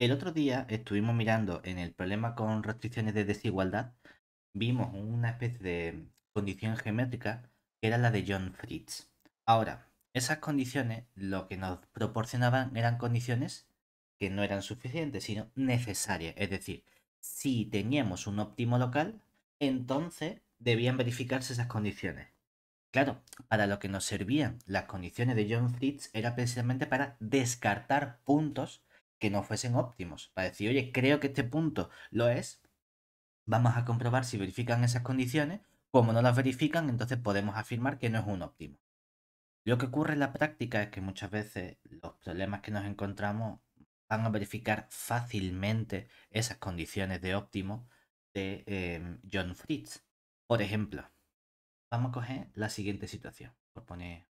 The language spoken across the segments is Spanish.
El otro día estuvimos mirando en el problema con restricciones de desigualdad, vimos una especie de condición geométrica que era la de John Fritz. Ahora, esas condiciones lo que nos proporcionaban eran condiciones que no eran suficientes, sino necesarias. Es decir, si teníamos un óptimo local, entonces debían verificarse esas condiciones. Claro, para lo que nos servían las condiciones de John Fritz era precisamente para descartar puntos que no fuesen óptimos. Para decir, oye, creo que este punto lo es, vamos a comprobar si verifican esas condiciones. Como no las verifican, entonces podemos afirmar que no es un óptimo. Lo que ocurre en la práctica es que muchas veces los problemas que nos encontramos van a verificar fácilmente esas condiciones de óptimo de John Fritz. Por ejemplo, vamos a coger la siguiente situación. Por poner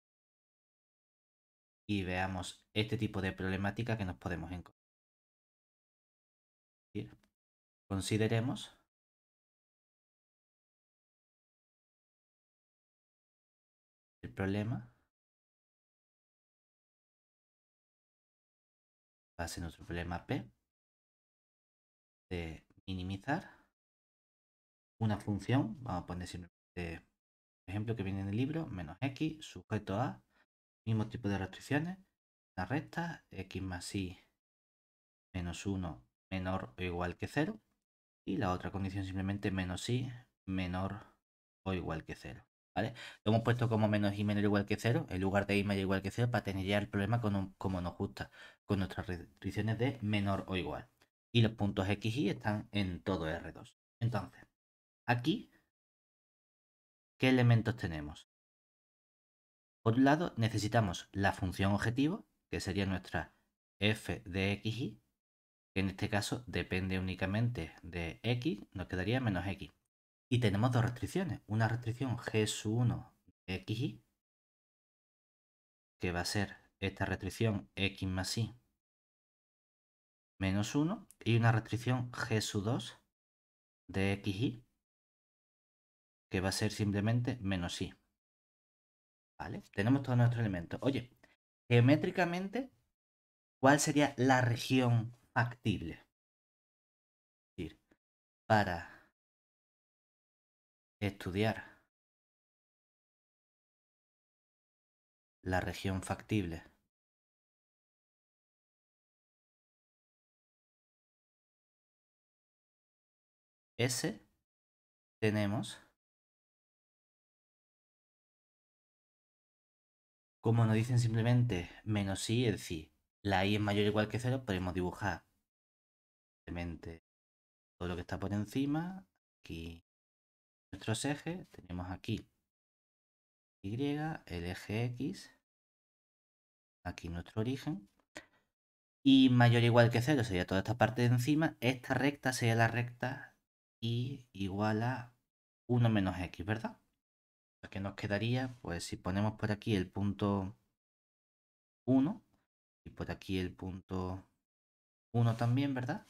y veamos este tipo de problemática que nos podemos encontrar. Consideremos el problema, va a ser nuestro problema P, de minimizar una función, vamos a poner simplemente ejemplo que viene en el libro, menos x, sujeto a, mismo tipo de restricciones, una recta, x más y menos 1 menor o igual que 0, y la otra condición simplemente menos y menor o igual que 0. ¿Vale? Lo hemos puesto como menos y menor o igual que 0 en lugar de y mayor o igual que 0 para tener ya el problema como nos gusta, con nuestras restricciones de menor o igual. Y los puntos x y están en todo R2. Entonces, aquí, ¿qué elementos tenemos? Por un lado, necesitamos la función objetivo, que sería nuestra f de xy, que en este caso depende únicamente de x, nos quedaría menos x. Y tenemos dos restricciones. Una restricción g1 de xy, que va a ser esta restricción x más y menos 1, y una restricción g2 de xy, que va a ser simplemente menos y. ¿Vale? Tenemos todos nuestros elementos. Oye, geométricamente, ¿cuál sería la región factible? Es decir, para estudiar la región factible S, tenemos, como nos dicen simplemente menos i, es decir, la i es mayor o igual que 0, podemos dibujar simplemente todo lo que está por encima. Aquí nuestros ejes, tenemos aquí y, el eje x, aquí nuestro origen. Y mayor o igual que 0 sería toda esta parte de encima. Esta recta sería la recta y igual a 1 menos x, ¿verdad? Lo que nos quedaría, pues si ponemos por aquí el punto 1 y por aquí el punto 1 también, ¿verdad?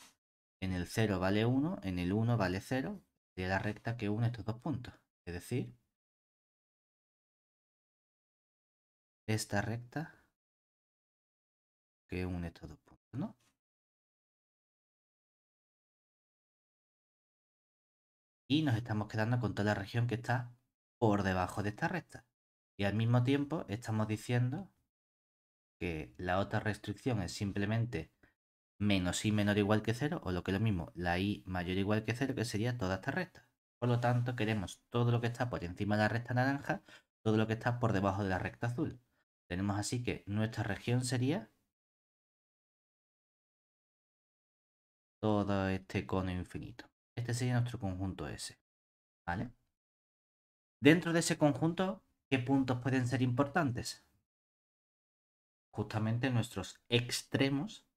En el 0 vale 1, en el 1 vale 0, sería la recta que une estos dos puntos. Es decir, esta recta que une estos dos puntos, ¿no? Y nos estamos quedando con toda la región que está por debajo de esta recta. Y al mismo tiempo estamos diciendo que la otra restricción es simplemente menos i menor o igual que 0, o lo que es lo mismo, la i mayor o igual que 0, que sería toda esta recta. Por lo tanto, queremos todo lo que está por encima de la recta naranja, todo lo que está por debajo de la recta azul. Tenemos así que nuestra región sería todo este cono infinito. Este sería nuestro conjunto S, ¿vale? Dentro de ese conjunto, ¿qué puntos pueden ser importantes? Justamente nuestros extremos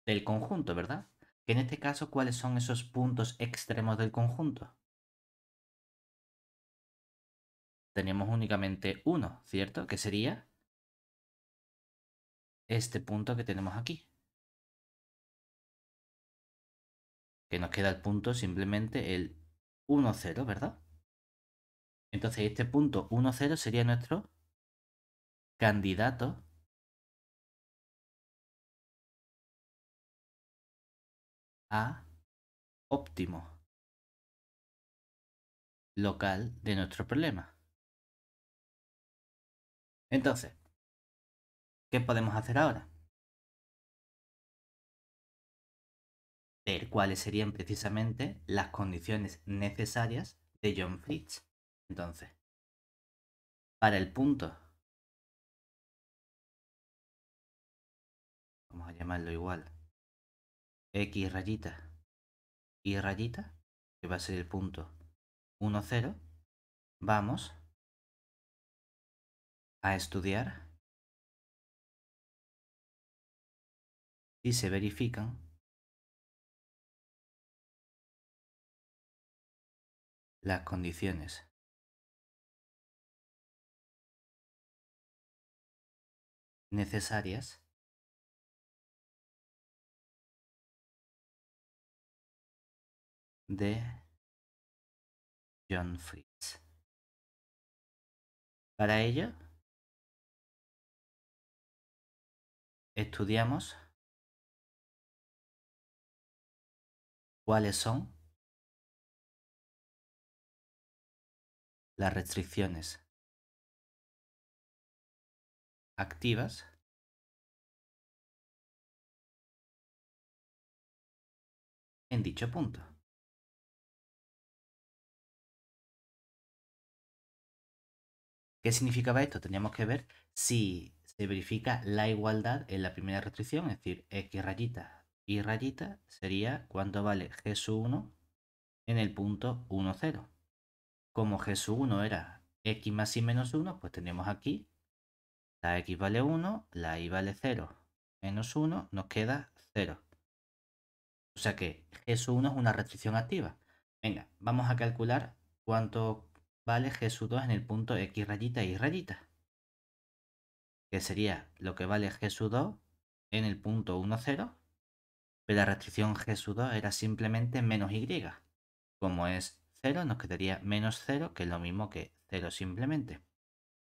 del conjunto, ¿verdad? Que en este caso, ¿cuáles son esos puntos extremos del conjunto? Tenemos únicamente uno, ¿cierto? Que sería este punto que tenemos aquí. Que nos queda el punto simplemente el 1, 0, ¿verdad? Entonces este punto 1, 0 sería nuestro candidato a óptimo local de nuestro problema. Entonces, ¿qué podemos hacer ahora? Ver cuáles serían precisamente las condiciones necesarias de John Fritz. Entonces, para el punto, vamos a llamarlo igual, x rayita y rayita, que va a ser el punto 1, 0, vamos a estudiar si se verifican las condiciones necesarias de John Fritz. Para ello, estudiamos cuáles son las restricciones activas en dicho punto. ¿Qué significaba esto? Teníamos que ver si se verifica la igualdad en la primera restricción, es decir, x rayita y rayita sería cuánto vale g sub 1 en el punto 1, 0. Como g sub 1 era x más y menos 1, pues tenemos aquí la x vale 1, la y vale 0, menos 1, nos queda 0. O sea que g sub 1 es una restricción activa. Venga, vamos a calcular cuánto vale g sub 2 en el punto x rayita y rayita, que sería lo que vale g sub 2 en el punto 1, 0, pero la restricción g sub 2 era simplemente menos y. Como es 0, nos quedaría menos 0, que es lo mismo que 0 simplemente.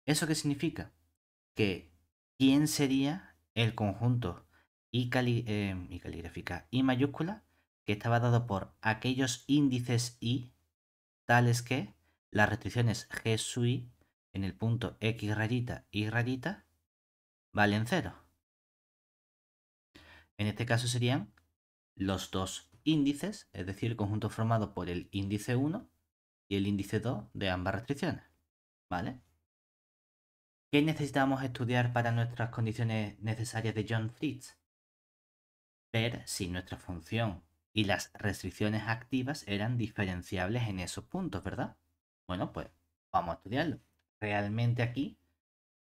¿Eso qué significa? Que ¿quién sería el conjunto y caligráfica y mayúscula que estaba dado por aquellos índices y tales que las restricciones g sub i en el punto x rayita y rayita valen 0? En este caso serían los dos índices, es decir, el conjunto formado por el índice 1 y el índice 2 de ambas restricciones. ¿Vale? ¿Qué necesitamos estudiar para nuestras condiciones necesarias de John Fritz? Ver si nuestra función y las restricciones activas eran diferenciables en esos puntos, ¿verdad? Bueno, pues vamos a estudiarlo. Realmente aquí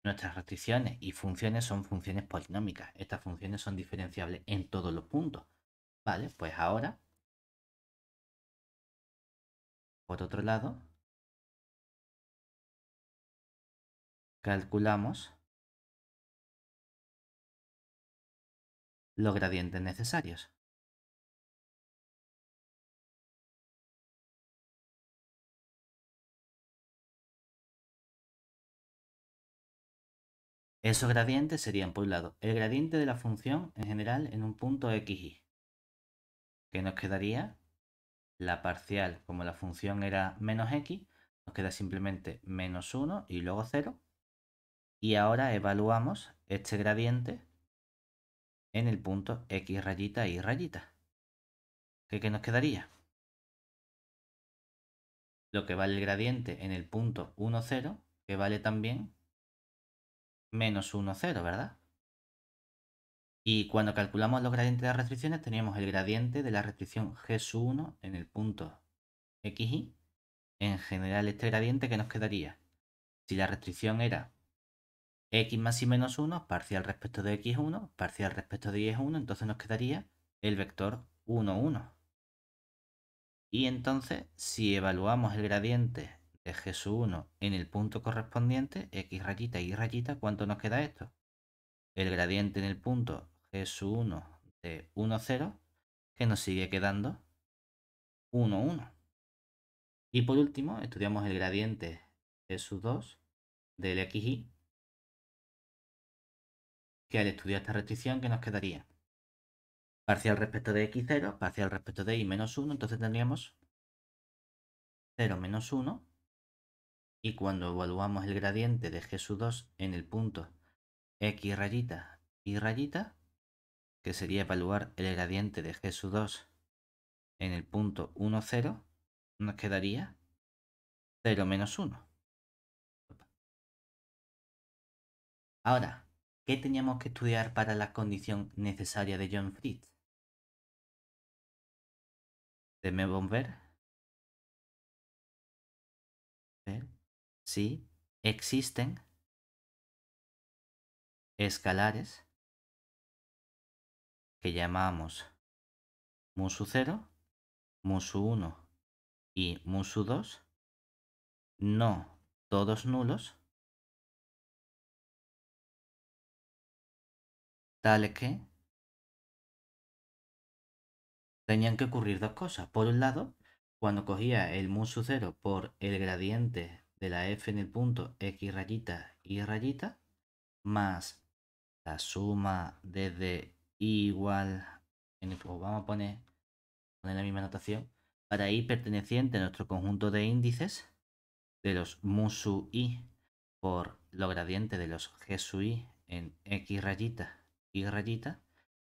nuestras restricciones y funciones son funciones polinómicas. Estas funciones son diferenciables en todos los puntos. Vale, pues ahora, por otro lado, calculamos los gradientes necesarios. Esos gradientes serían, por un lado, el gradiente de la función en general en un punto xy, que nos quedaría la parcial, como la función era menos x, nos queda simplemente menos 1 y luego 0. Y ahora evaluamos este gradiente en el punto x rayita y rayita. ¿Qué nos quedaría? Lo que vale el gradiente en el punto 1, 0, que vale también menos 1, 0, ¿verdad? Y cuando calculamos los gradientes de las restricciones, teníamos el gradiente de la restricción g sub 1 en el punto xy. En general, este gradiente que nos quedaría, si la restricción era x más y menos 1, parcial respecto de x1, parcial respecto de y1, entonces nos quedaría el vector 1, 1. Y entonces, si evaluamos el gradiente de g sub 1 en el punto correspondiente, x rayita y rayita, ¿cuánto nos queda esto? El gradiente en el punto g sub 1 de 1, 0, que nos sigue quedando 1, 1. Y por último, estudiamos el gradiente g sub 2 del xy, que al estudiar esta restricción, ¿qué nos quedaría? Parcial respecto de x0, parcial respecto de y menos 1, entonces tendríamos 0 menos 1, y cuando evaluamos el gradiente de g sub 2 en el punto x rayita y rayita, que sería evaluar el gradiente de g sub 2 en el punto 1, 0, nos quedaría 0 menos 1. Ahora, ¿qué teníamos que estudiar para la condición necesaria de John Fritz? Debemos ver si existen escalares que llamamos musu 0, musu 1 y musu 2, no todos nulos, tales que tenían que ocurrir dos cosas. Por un lado, cuando cogía el musu 0 por el gradiente de la f en el punto x rayita y rayita, más la suma desde i igual, pues vamos a poner la misma notación, para i perteneciente a nuestro conjunto de índices de los musu i por los gradientes de los g sub i en x rayita y rayita,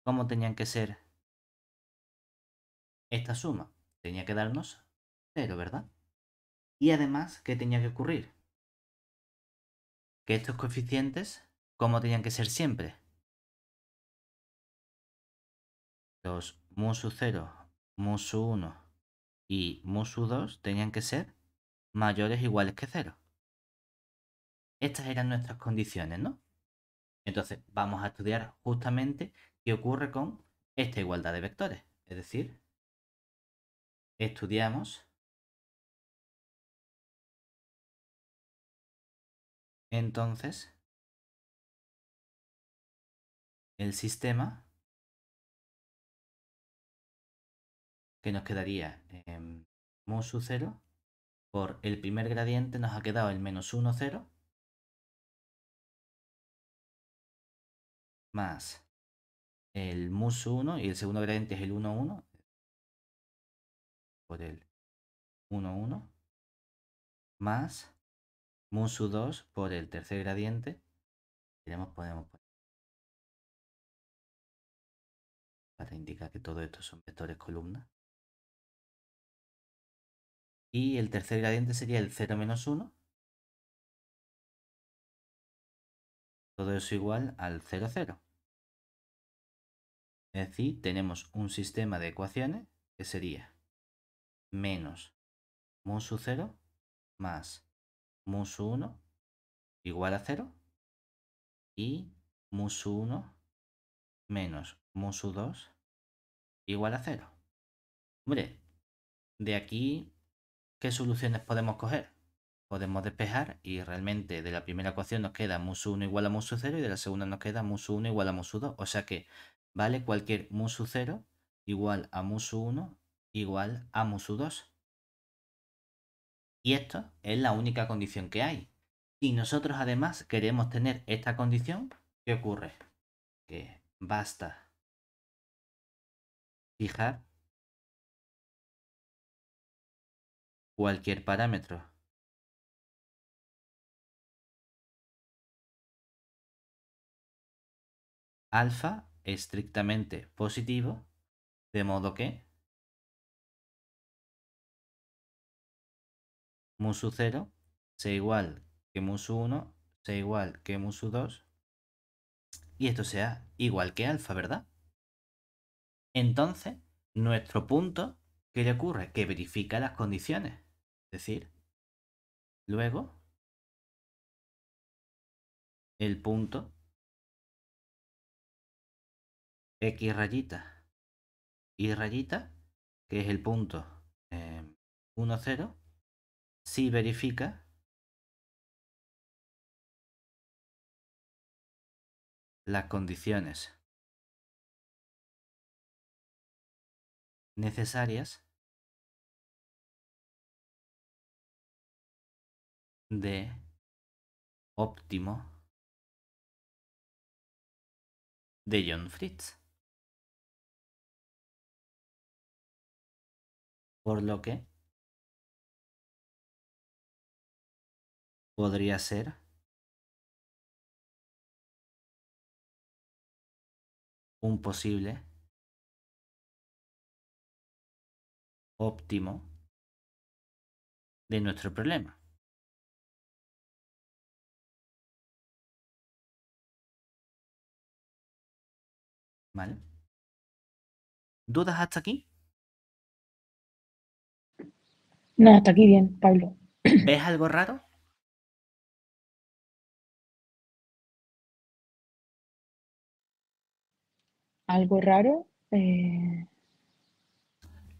¿cómo tenían que ser esta suma? Tenía que darnos 0, ¿verdad? Y además, ¿qué tenía que ocurrir? Que estos coeficientes, ¿cómo tenían que ser siempre? Los musu 0, musu 1 y musu 2 tenían que ser mayores o iguales que 0. Estas eran nuestras condiciones, ¿no? Entonces vamos a estudiar justamente qué ocurre con esta igualdad de vectores. Es decir, estudiamos entonces el sistema que nos quedaría en musu 0 por el primer gradiente nos ha quedado el menos 1, 0 más el musu 1 y el segundo gradiente es el 1, 1 por el 1, 1 más musu 2 por el tercer gradiente. Podemos poner para indicar que todo esto son vectores columnas. Y el tercer gradiente sería el 0 menos 1. Todo eso igual al 0, 0. Es decir, tenemos un sistema de ecuaciones que sería menos musu 0 más musu 1 igual a 0 y musu 1 menos musu 2 igual a 0. Hombre, de aquí, ¿qué soluciones podemos coger? Podemos despejar y realmente de la primera ecuación nos queda musu 1 igual a musu 0 y de la segunda nos queda musu 1 igual a musu 2. O sea que vale cualquier musu 0 igual a musu 1 igual a musu 2. Y esto es la única condición que hay. Si nosotros además queremos tener esta condición, ¿qué ocurre? Que basta fijar cualquier parámetro alfa estrictamente positivo, de modo que musu 0 sea igual que musu 1 sea igual que musu 2 y esto sea igual que alfa, ¿verdad? Entonces, nuestro punto, ¿qué le ocurre? Que verifica las condiciones. Es decir, luego el punto x rayita y rayita, que es el punto 1, 0, si verifica las condiciones necesarias de óptimo de John Fritz. por lo que podría ser un posible óptimo de nuestro problema. ¿Vale? ¿Dudas hasta aquí? No, hasta aquí bien, Pablo. ¿Ves algo raro? Algo raro.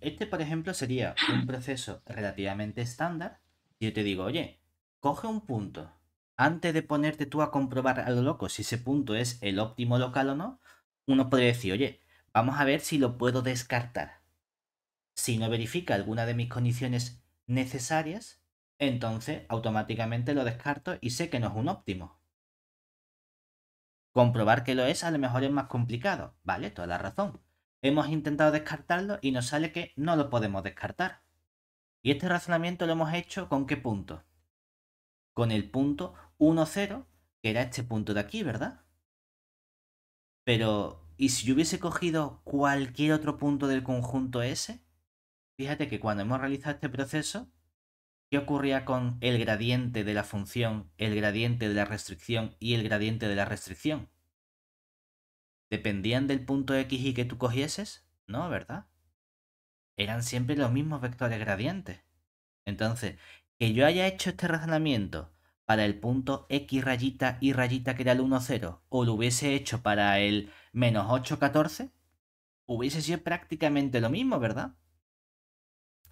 Este, por ejemplo, sería un proceso relativamente estándar. Si yo te digo, oye, coge un punto. Antes de ponerte tú a comprobar a lo loco si ese punto es el óptimo local o no, uno podría decir, oye, vamos a ver si lo puedo descartar. Si no verifica alguna de mis condiciones necesarias, entonces automáticamente lo descarto y sé que no es un óptimo. Comprobar que lo es a lo mejor es más complicado. Vale, toda la razón. Hemos intentado descartarlo y nos sale que no lo podemos descartar. Y este razonamiento lo hemos hecho ¿con qué punto? Con el punto 1, 0, que era este punto de aquí, ¿verdad? Pero, ¿y si yo hubiese cogido cualquier otro punto del conjunto S? Fíjate que cuando hemos realizado este proceso, ¿qué ocurría con el gradiente de la función, el gradiente de la restricción y el gradiente de la restricción? ¿Dependían del punto X y que tú cogieses? No, ¿verdad? Eran siempre los mismos vectores gradientes. Entonces, que yo haya hecho este razonamiento para el punto X rayita y rayita que era el 1, 0, o lo hubiese hecho para el menos 8, 14, hubiese sido prácticamente lo mismo, ¿verdad?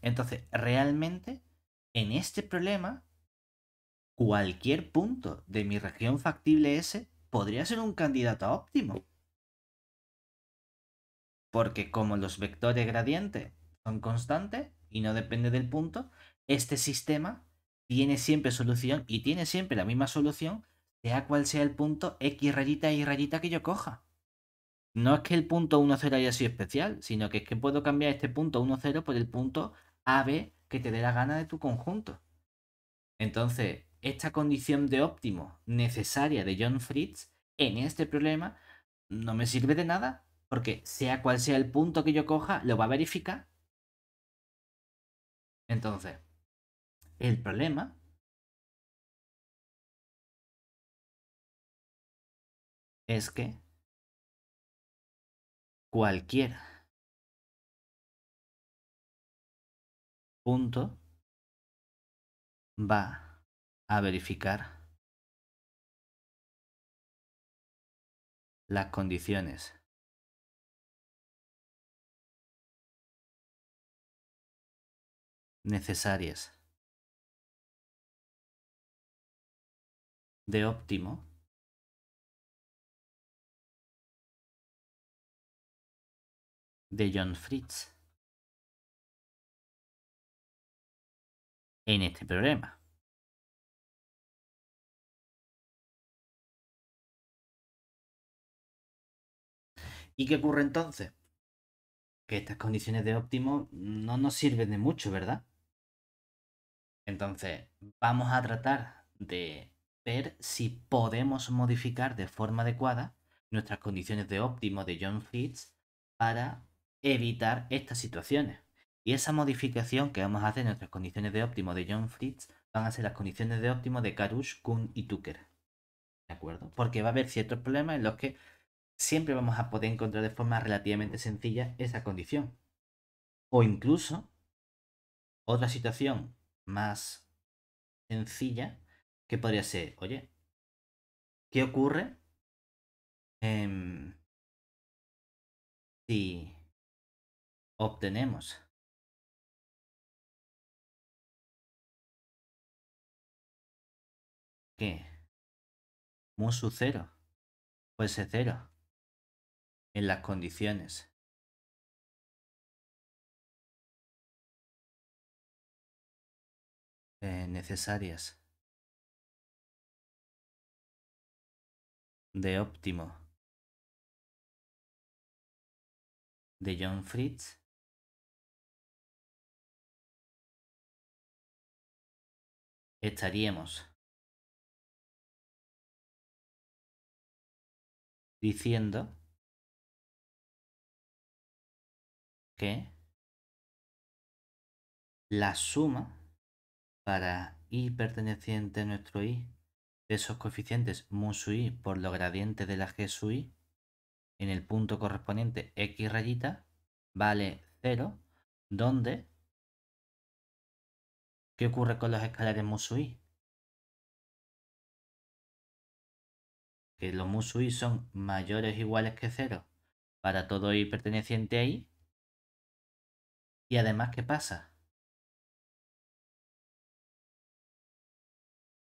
Entonces, realmente, en este problema, cualquier punto de mi región factible S podría ser un candidato a óptimo. Porque como los vectores gradientes son constantes y no depende del punto, este sistema tiene siempre solución y tiene siempre la misma solución, sea cual sea el punto X rayita y rayita que yo coja. No es que el punto 1, 0 haya sido especial, sino que es que puedo cambiar este punto 1, 0 por el punto AB que te dé la gana de tu conjunto. Entonces, esta condición de óptimo necesaria de John Fritz en este problema no me sirve de nada, porque sea cual sea el punto que yo coja, lo va a verificar. Entonces, el problema es que cualquier punto va a verificar las condiciones necesarias de óptimo de John Fritz en este problema. ¿Y qué ocurre entonces? Que estas condiciones de óptimo no nos sirven de mucho, ¿verdad? Entonces, vamos a tratar de ver si podemos modificar de forma adecuada nuestras condiciones de óptimo de John Fritz para evitar estas situaciones. Y esa modificación que vamos a hacer en nuestras condiciones de óptimo de John Fritz van a ser las condiciones de óptimo de Karush, Kuhn y Tucker. ¿De acuerdo? Porque va a haber ciertos problemas en los que siempre vamos a poder encontrar de forma relativamente sencilla esa condición. O incluso otra situación más sencilla que podría ser, oye, ¿qué ocurre si obtenemos que musu cero fuese cero en las condiciones necesarias de óptimo de John Fritz? estaríamos diciendo que la suma para y perteneciente a nuestro y de esos coeficientes mu su i por los gradientes de la g su i en el punto correspondiente x rayita vale 0, donde ¿qué ocurre con los escalares mu su i? Que los mu su i son mayores o iguales que 0 para todo i perteneciente a i. Y además, ¿qué pasa?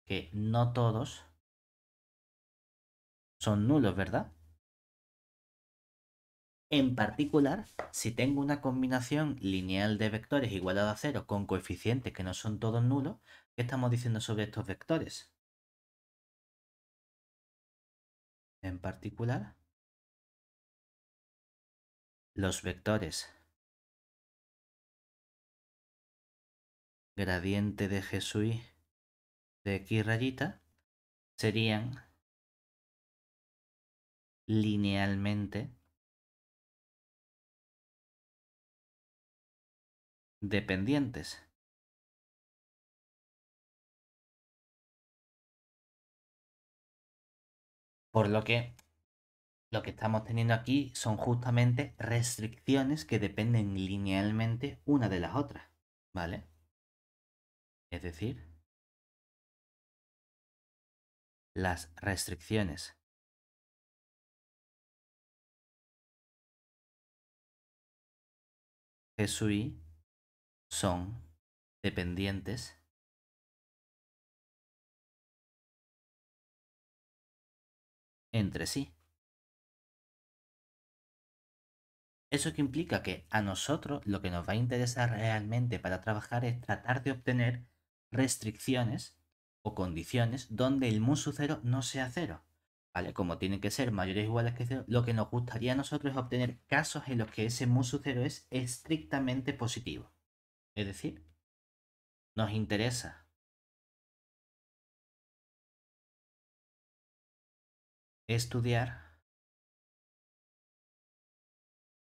Que no todos son nulos, ¿verdad? En particular, si tengo una combinación lineal de vectores igualada a 0 con coeficientes que no son todos nulos, ¿qué estamos diciendo sobre estos vectores? En particular, los vectores gradiente de g sub i de x rayita serían linealmente dependientes. Por lo que estamos teniendo aquí son justamente restricciones que dependen linealmente una de las otras, ¿vale? Es decir, las restricciones G sub i son dependientes entre sí. Eso que implica que a nosotros lo que nos va a interesar realmente para trabajar es tratar de obtener restricciones o condiciones donde el mu sub 0 no sea cero. ¿Vale? Como tienen que ser mayores o iguales que cero, lo que nos gustaría a nosotros es obtener casos en los que ese mu sub 0 es estrictamente positivo. Es decir, nos interesa estudiar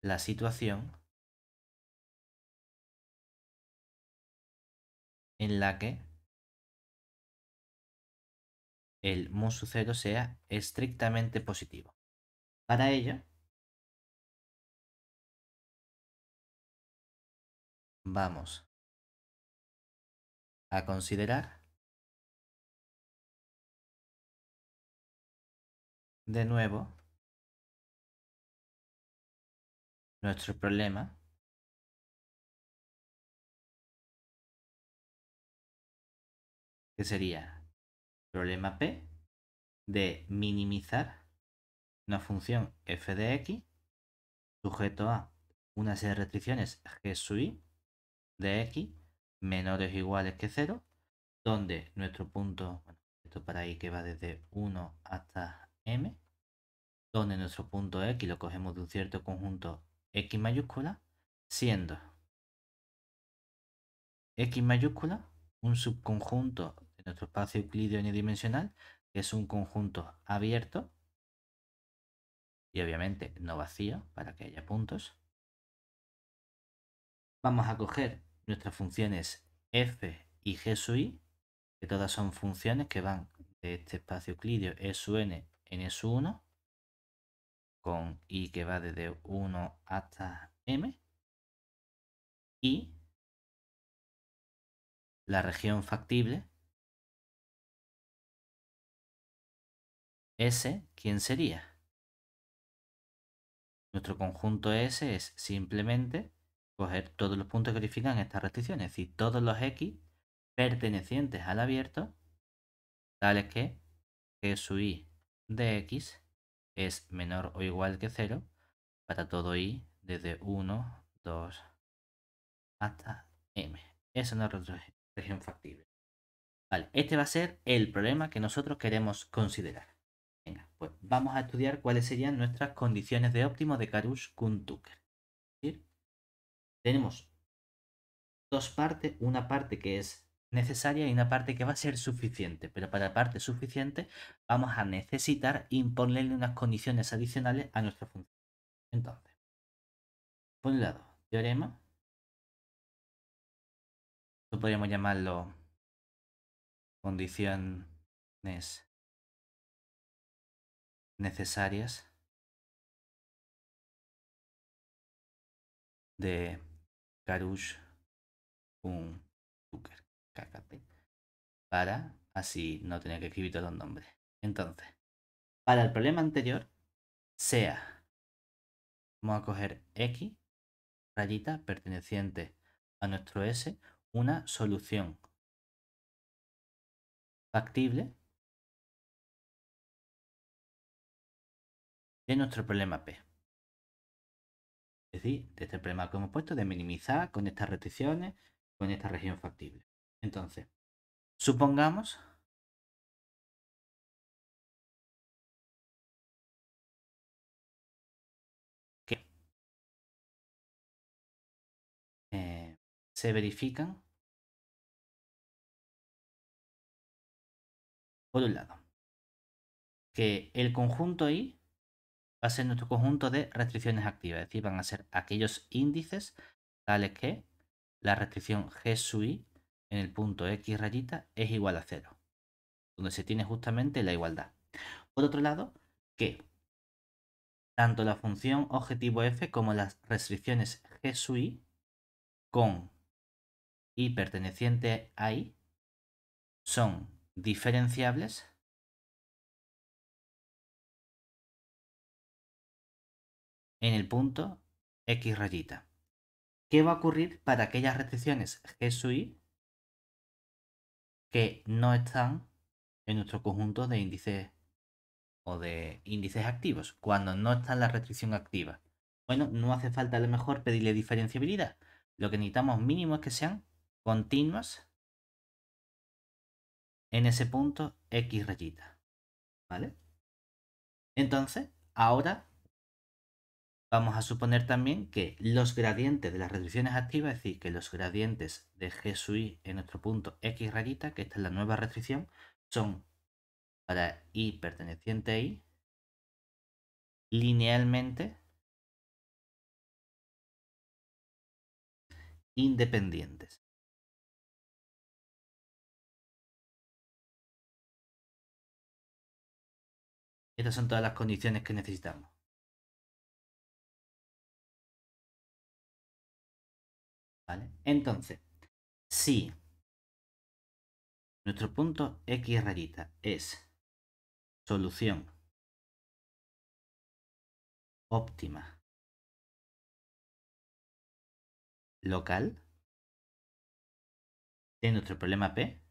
la situación en la que el mu sub 0 sea estrictamente positivo. Para ello, vamos a considerar de nuevo nuestro problema que sería problema P de minimizar una función f de x sujeto a una serie de restricciones g sub i de x menores o iguales que 0, donde nuestro punto, bueno, esto para ahí que va desde 1 hasta m, donde nuestro punto x lo cogemos de un cierto conjunto x mayúscula, siendo x mayúscula un subconjunto de nuestro espacio euclídeo unidimensional, que es un conjunto abierto y obviamente no vacío para que haya puntos. Vamos a coger nuestras funciones f y g sub i, que todas son funciones que van de este espacio euclídeo e sub n en e sub 1, con i que va desde 1 hasta m, y la región factible S, ¿quién sería? Nuestro conjunto S es simplemente coger todos los puntos que verifican estas restricciones, es decir, todos los X pertenecientes al abierto, tales que G sub i de X es menor o igual que 0 para todo I desde 1, 2 hasta M. Esa es nuestra región factible. Vale, este va a ser el problema que nosotros queremos considerar. Venga, pues vamos a estudiar cuáles serían nuestras condiciones de óptimo de Karush-Kuhn-Tucker. Tenemos dos partes, una parte que es necesaria y una parte que va a ser suficiente. Pero para la parte suficiente vamos a necesitar imponerle unas condiciones adicionales a nuestra función. Entonces, por un lado, teorema. Esto podríamos llamarlo condiciones necesarias de Karush-Tucker. Cágate. Para así no tener que escribir todos los nombres. Entonces, para el problema anterior, sea, vamos a coger X, rayita, perteneciente a nuestro S, una solución factible de nuestro problema P. Es decir, de este problema que hemos puesto de minimizar con estas restricciones, con esta región factible. Entonces, supongamos que se verifican, por un lado, que el conjunto I va a ser nuestro conjunto de restricciones activas, es decir, van a ser aquellos índices tales que la restricción G sub I en el punto X rayita es igual a 0, donde se tiene justamente la igualdad. Por otro lado, que tanto la función objetivo f como las restricciones G sub I con I perteneciente a I son diferenciables en el punto X rayita. ¿Qué va a ocurrir para aquellas restricciones G sub I que no están en nuestro conjunto de índices o de índices activos, cuando no está la restricción activa? Bueno, no hace falta a lo mejor pedirle diferenciabilidad. Lo que necesitamos mínimo es que sean continuas en ese punto X rayita. ¿Vale? Entonces, ahora vamos a suponer también que los gradientes de las restricciones activas, es decir, que los gradientes de G sub I en nuestro punto X rayita, que esta es la nueva restricción, son para I perteneciente a I, linealmente independientes. Estas son todas las condiciones que necesitamos. ¿Vale? Entonces, si nuestro punto X rayita es solución óptima local de nuestro problema P,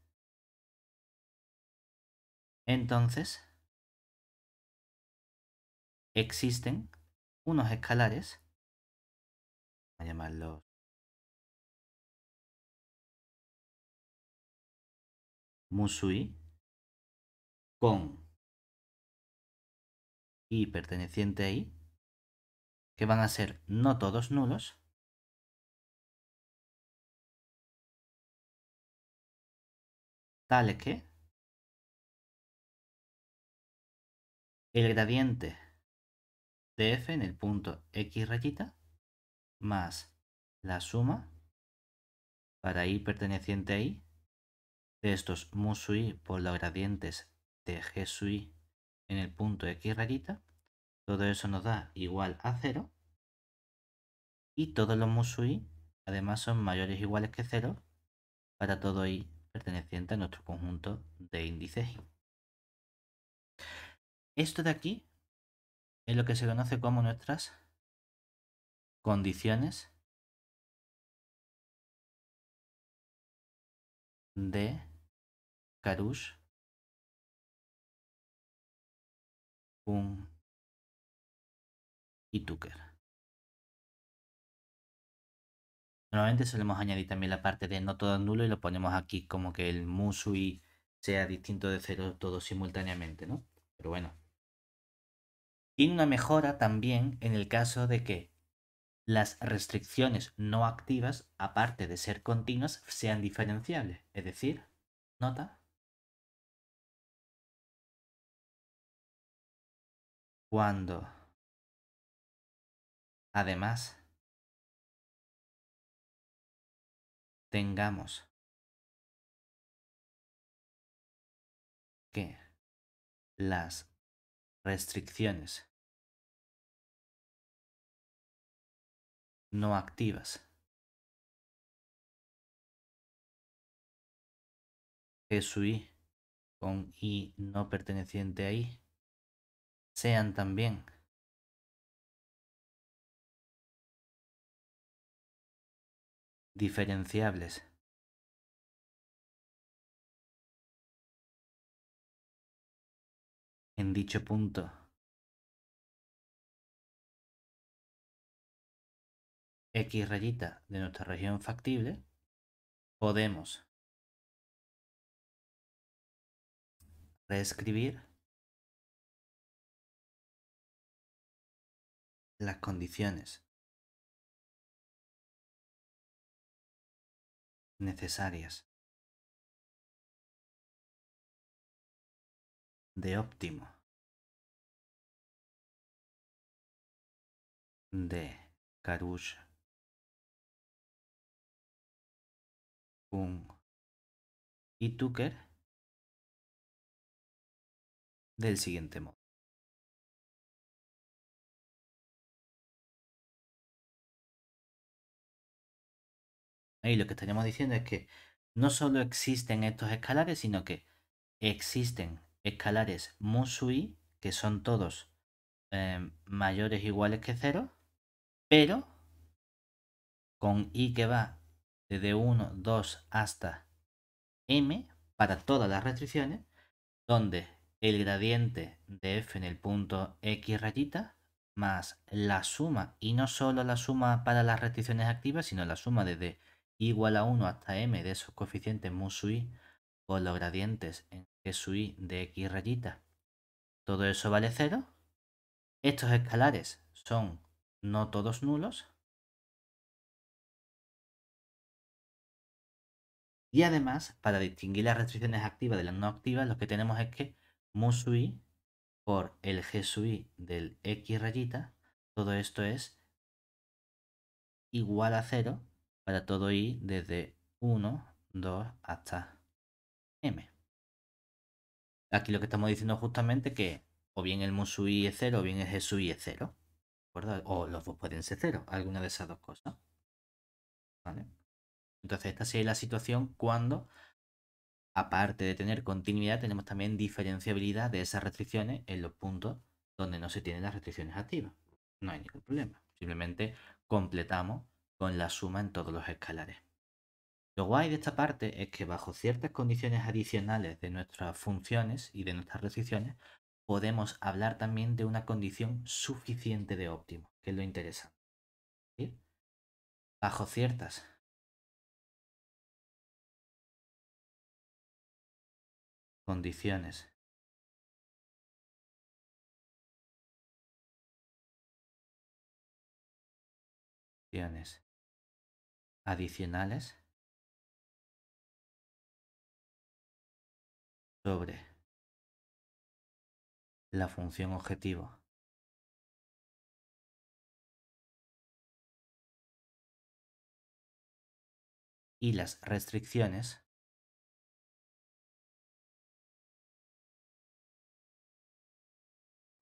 entonces existen unos escalares, vamos a llamarlos Musui, con I perteneciente a I, que van a ser no todos nulos, tales que el gradiente de f en el punto X rayita más la suma para I perteneciente a I de estos mu sub I por los gradientes de G sub I en el punto X rayita, todo eso nos da igual a 0 y todos los mu sub I además son mayores o iguales que 0 para todo I perteneciente a nuestro conjunto de índices I. Esto de aquí es lo que se conoce como nuestras condiciones de Karush, Kuhn y Tucker. Normalmente solemos añadir también la parte de no todo nulo y lo ponemos aquí como que el musui sea distinto de 0 todo simultáneamente, ¿no? Pero bueno. Tiene una mejora también en el caso de que las restricciones no activas, aparte de ser continuas, sean diferenciables. Es decir, nota, cuando además tengamos que las restricciones no activas G sub i con i no perteneciente a i sean también diferenciables en dicho punto x rayita de nuestra región factible, podemos reescribir las condiciones necesarias de óptimo de Karush, Kuhn y Tucker del siguiente modo. Ahí lo que estaríamos diciendo es que no solo existen estos escalares, sino que existen escalares Musui, que son todos mayores o iguales que cero, pero con i que va desde 1, 2 hasta m para todas las restricciones, donde el gradiente de f en el punto x rayita más la suma, y no solo la suma para las restricciones activas, sino la suma desde igual a 1 hasta m de esos coeficientes mu sub i con los gradientes en g sub i de x rayita, todo eso vale cero. Estos escalares son no todos nulos. Y además, para distinguir las restricciones activas de las no activas, lo que tenemos es que mu sub i por el g sub i del x rayita, todo esto es igual a cero para todo i desde 1, 2 hasta m. Aquí lo que estamos diciendo justamente que o bien el mu sub i es cero o bien el g sub i es cero. ¿De o los dos pueden ser cero, alguna de esas dos cosas. ¿Vale? Entonces esta sería la situación cuando, aparte de tener continuidad, tenemos también diferenciabilidad de esas restricciones en los puntos donde no se tienen las restricciones activas. No hay ningún problema. Simplemente completamos con la suma en todos los escalares. Lo guay de esta parte es que bajo ciertas condiciones adicionales de nuestras funciones y de nuestras restricciones, podemos hablar también de una condición suficiente de óptimo, que es lo interesante. ¿Sí? Bajo ciertas condiciones adicionales sobre la función objetivo y las restricciones,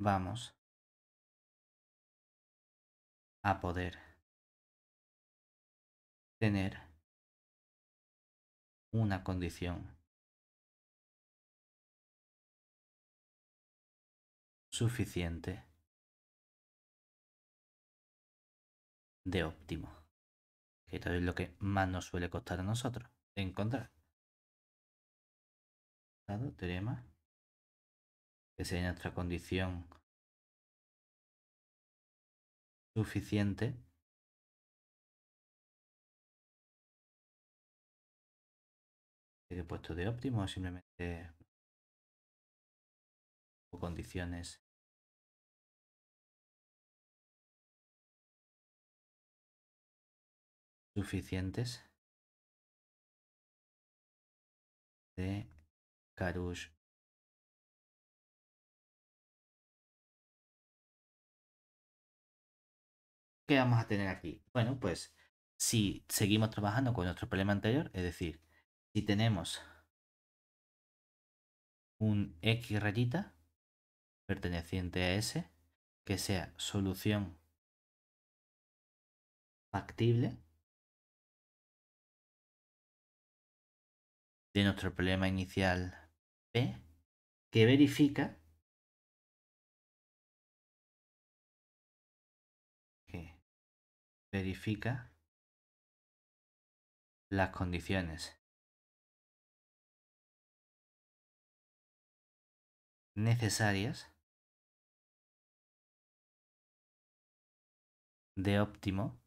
vamos a poder tener una condición suficiente de óptimo, que esto es lo que más nos suele costar a nosotros encontrar. ¿Dado? Teorema, que sería nuestra condición suficiente que he puesto de óptimo o simplemente condiciones suficientes de Karush. ¿Qué vamos a tener aquí? Bueno, pues si seguimos trabajando con nuestro problema anterior, es decir, si tenemos un X rayita perteneciente a S, que sea solución factible de nuestro problema inicial P, que verifica las condiciones necesarias de óptimo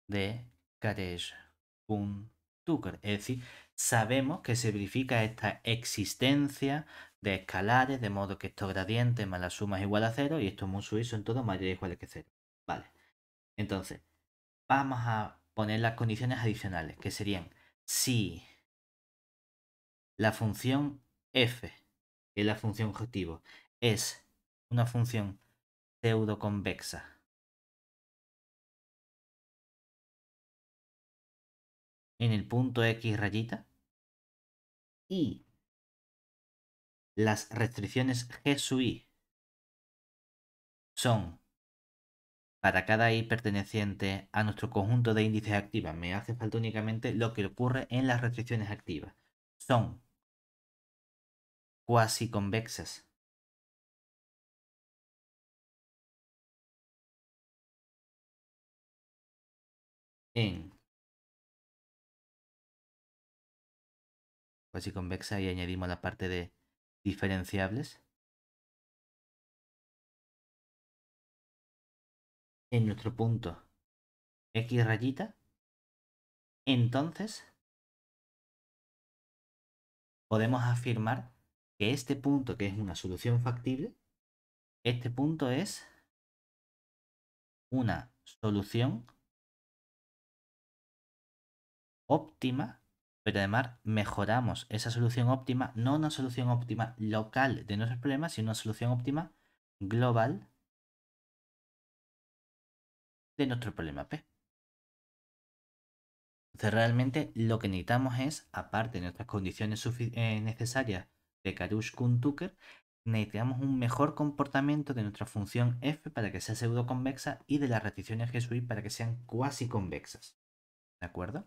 de Karesh-Tucker. Es decir, sabemos que se verifica esta existencia de escalares, de modo que estos gradientes más la suma es igual a cero y estos mu son todos mayores o iguales que cero. Vale. Entonces, vamos a poner las condiciones adicionales, que serían si la función f, que es la función objetivo, es una función pseudoconvexa en el punto x rayita y las restricciones g sub i son para cada i perteneciente a nuestro conjunto de índices activas. Me hace falta únicamente lo que ocurre en las restricciones activas. Son cuasi convexas en cuasi convexa y añadimos la parte de diferenciables en nuestro punto x rayita. Entonces podemos afirmar que este punto, que es una solución factible, este punto es una solución óptima, pero además mejoramos esa solución óptima, no una solución óptima local de nuestros problemas, sino una solución óptima global de nuestro problema P. Entonces realmente lo que necesitamos es, aparte de nuestras condiciones necesarias de Karush-Kuhn-Tucker, necesitamos un mejor comportamiento de nuestra función f para que sea pseudoconvexa y de las restricciones G sub i para que sean cuasi convexas. ¿De acuerdo?